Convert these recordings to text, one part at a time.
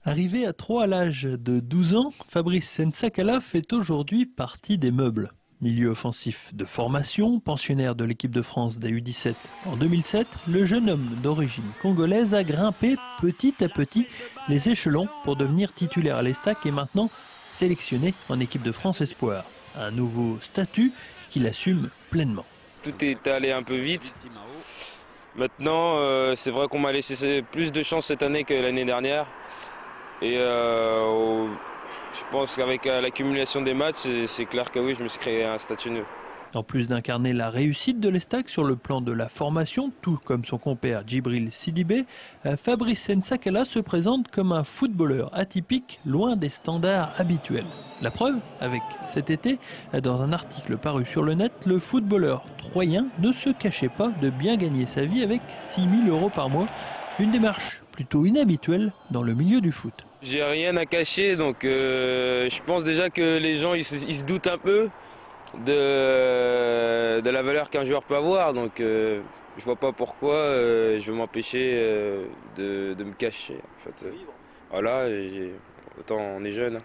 Arrivé à 3 à l'âge de 12 ans, Fabrice N'Sakala fait aujourd'hui partie des meubles. Milieu offensif de formation, pensionnaire de l'équipe de France des U17 en 2007, le jeune homme d'origine congolaise a grimpé petit à petit les échelons pour devenir titulaire à l'Estac et maintenant sélectionné en équipe de France Espoir. Un nouveau statut qu'il assume pleinement. Tout est allé un peu vite. Maintenant, c'est vrai qu'on m'a laissé plus de chance cette année que l'année dernière. Et je pense qu'avec l'accumulation des matchs, c'est clair que oui, je me suis créé un statut nouveau. En plus d'incarner la réussite de l'Estac sur le plan de la formation, tout comme son compère Djibril Sidibé, Fabrice N'Sakala se présente comme un footballeur atypique, loin des standards habituels. La preuve, avec cet été, dans un article paru sur le net, le footballeur troyen ne se cachait pas de bien gagner sa vie avec 6 000 € par mois, une démarche plutôt inhabituelle dans le milieu du foot. J'ai rien à cacher, donc je pense déjà que les gens ils se doutent un peu de la valeur qu'un joueur peut avoir, donc je vois pas pourquoi je veux m'empêcher de me cacher. En fait. Voilà, autant on est jeune.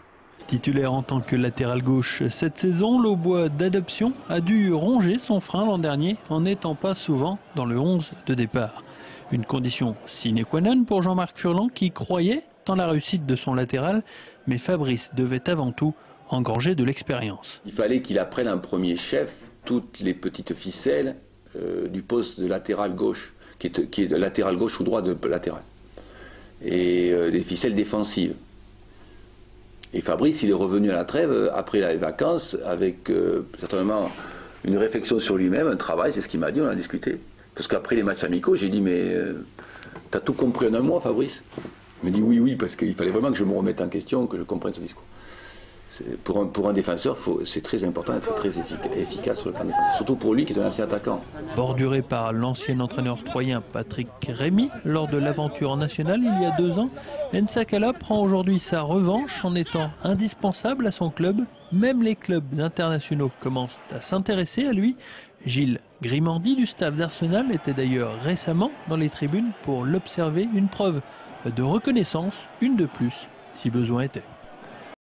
Titulaire en tant que latéral gauche cette saison, l'Aubois d'adoption a dû ronger son frein l'an dernier en n'étant pas souvent dans le 11 de départ. Une condition sine qua non pour Jean-Marc Furlan qui croyait dans la réussite de son latéral, mais Fabrice devait avant tout engranger de l'expérience. Il fallait qu'il apprenne un premier chef toutes les petites ficelles du poste de latéral gauche, qui est de latéral gauche ou droit de latéral, et des ficelles défensives. Et Fabrice, il est revenu à la trêve après les vacances avec certainement une réflexion sur lui-même, un travail, c'est ce qu'il m'a dit, on a discuté. Parce qu'après les matchs amicaux, j'ai dit, mais t'as tout compris en un mois, Fabrice? Il me dit oui, parce qu'il fallait vraiment que je me remette en question, que je comprenne son discours. Pour un défenseur, c'est très important d'être très efficace sur le plan défensif, surtout pour lui qui est un ancien attaquant. Borduré par l'ancien entraîneur troyen Patrick Rémy lors de l'aventure nationale il y a 2 ans, N'Sakala prend aujourd'hui sa revanche en étant indispensable à son club. Même les clubs internationaux commencent à s'intéresser à lui. Gilles Grimandi du staff d'Arsenal était d'ailleurs récemment dans les tribunes pour l'observer, une preuve de reconnaissance, une de plus, si besoin était.